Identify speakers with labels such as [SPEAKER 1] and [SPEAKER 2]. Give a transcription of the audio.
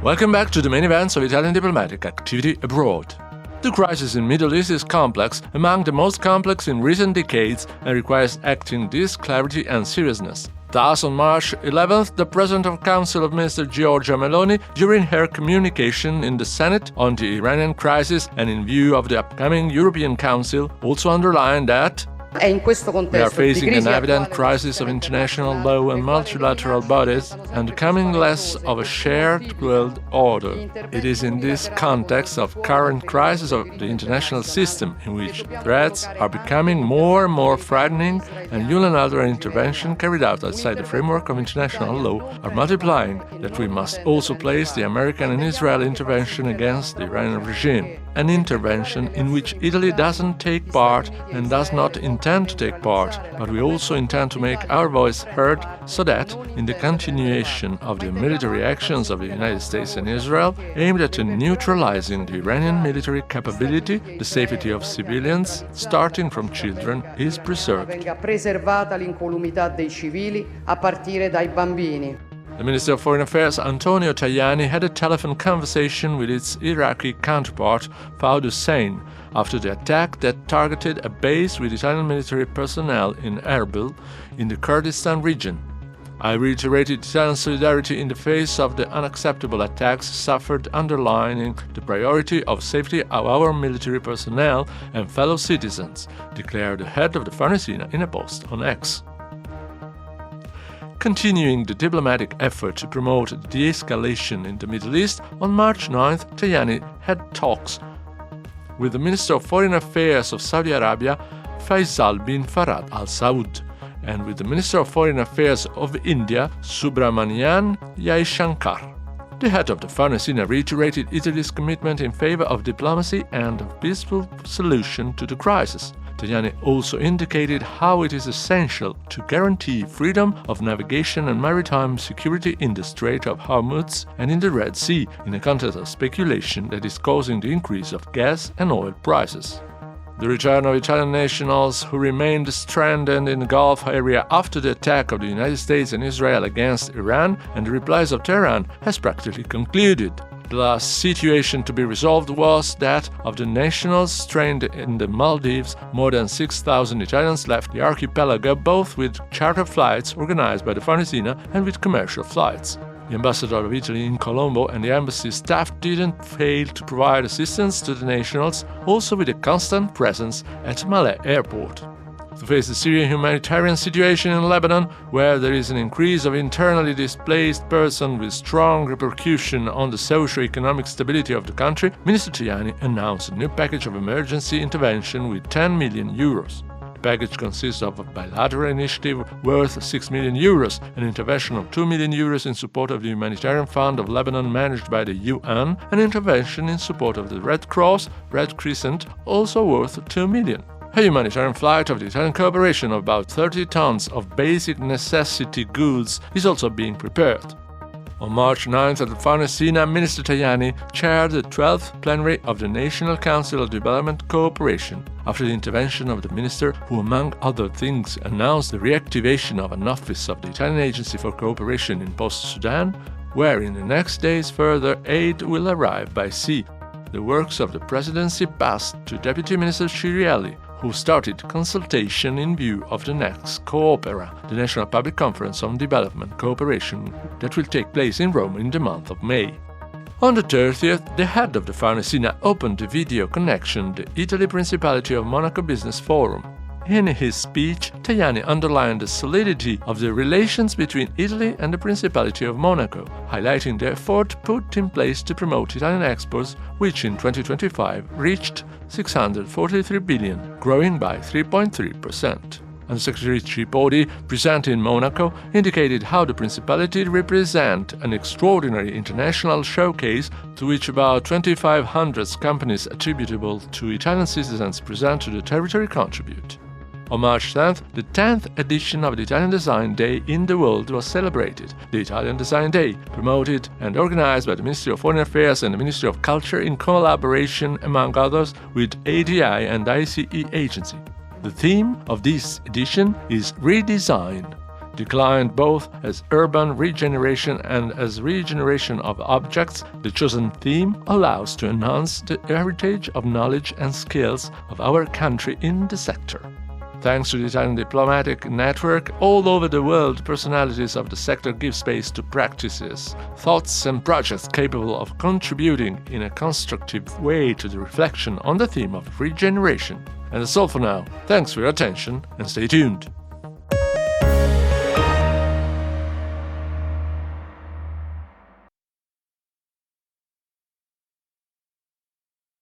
[SPEAKER 1] Welcome back to the main events of Italian diplomatic activity abroad. The crisis in Middle East is complex, among the most complex in recent decades, and requires acting with clarity and seriousness. Thus, on March 11th, the President of Council of Ministers Giorgia Meloni, during her communication in the Senate on the Iranian crisis and in view of the upcoming European Council, also underlined that we are facing an evident crisis of international law and multilateral bodies and becoming less of a shared world order. It is in this context of current crisis of the international system, in which threats are becoming more and more frightening and unilateral intervention carried out outside the framework of international law are multiplying, that we must also place the American and Israeli intervention against the Iranian regime. An intervention in which Italy doesn't take part and does not intend to take part, but we also intend to make our voice heard so that, in the continuation of the military actions of the United States and Israel, aimed at neutralizing the Iranian military capability, the safety of civilians, starting from children, is preserved. The Minister of Foreign Affairs Antonio Tajani had a telephone conversation with its Iraqi counterpart Fawad Hussein after the attack that targeted a base with Italian military personnel in Erbil in the Kurdistan region. I reiterated Italian solidarity in the face of the unacceptable attacks suffered, underlining the priority of safety of our military personnel and fellow citizens, declared the head of the Farnesina in a post on X. Continuing the diplomatic effort to promote de-escalation in the Middle East, on March 9th, Tajani had talks with the Minister of Foreign Affairs of Saudi Arabia, Faisal bin Farad Al Saud, and with the Minister of Foreign Affairs of India, Subramanian Jaishankar. The head of the Farnesina reiterated Italy's commitment in favor of diplomacy and a peaceful solution to the crisis. Tajani also indicated how it is essential to guarantee freedom of navigation and maritime security in the Strait of Hormuz and in the Red Sea, in a context of speculation that is causing the increase of gas and oil prices. The return of Italian nationals who remained stranded in the Gulf area after the attack of the United States and Israel against Iran and the replies of Tehran has practically concluded. The last situation to be resolved was that of the nationals stranded in the Maldives. More than 6,000 Italians left the archipelago, both with charter flights organized by the Farnesina and with commercial flights. The ambassador of Italy in Colombo and the embassy staff didn't fail to provide assistance to the nationals, also with a constant presence at Malé airport. To face the Syrian humanitarian situation in Lebanon, where there is an increase of internally displaced persons with strong repercussion on the socio-economic stability of the country, Minister Tajani announced a new package of emergency intervention with 10 million euros. The package consists of a bilateral initiative worth 6 million euros, an intervention of 2 million euros in support of the Humanitarian Fund of Lebanon managed by the UN, an intervention in support of the Red Cross, Red Crescent, also worth 2 million. A humanitarian flight of the Italian cooperation of about 30 tons of basic necessity goods is also being prepared. On March 9th at the Farnesina, Minister Tajani chaired the 12th plenary of the National Council of Development Cooperation, after the intervention of the minister, who among other things announced the reactivation of an office of the Italian Agency for Cooperation in Post-Sudan, where in the next days further aid will arrive by sea. The works of the presidency passed to Deputy Minister Cirielli, who started consultation in view of the next COOPERA, the National Public Conference on Development Cooperation, that will take place in Rome in the month of May. On the 30th, the head of the Farnesina opened the video connection the Italy Principality of Monaco Business Forum. In his speech, Tajani underlined the solidity of the relations between Italy and the Principality of Monaco, highlighting the effort put in place to promote Italian exports, which in 2025 reached 643 billion, growing by 3.3%. And Secretary Tripodi, present in Monaco, indicated how the Principality represents an extraordinary international showcase to which about 2,500 companies attributable to Italian citizens present to the territory contribute. On March 10th, the 10th edition of the Italian Design Day in the world was celebrated. The Italian Design Day, promoted and organized by the Ministry of Foreign Affairs and the Ministry of Culture in collaboration, among others, with ADI and ICE Agency. The theme of this edition is Redesign. Declined both as urban regeneration and as regeneration of objects, the chosen theme allows to enhance the heritage of knowledge and skills of our country in the sector. Thanks to the Italian diplomatic network, all over the world, personalities of the sector give space to practices, thoughts and projects capable of contributing in a constructive way to the reflection on the theme of regeneration. And that's all for now. Thanks for your attention and stay tuned.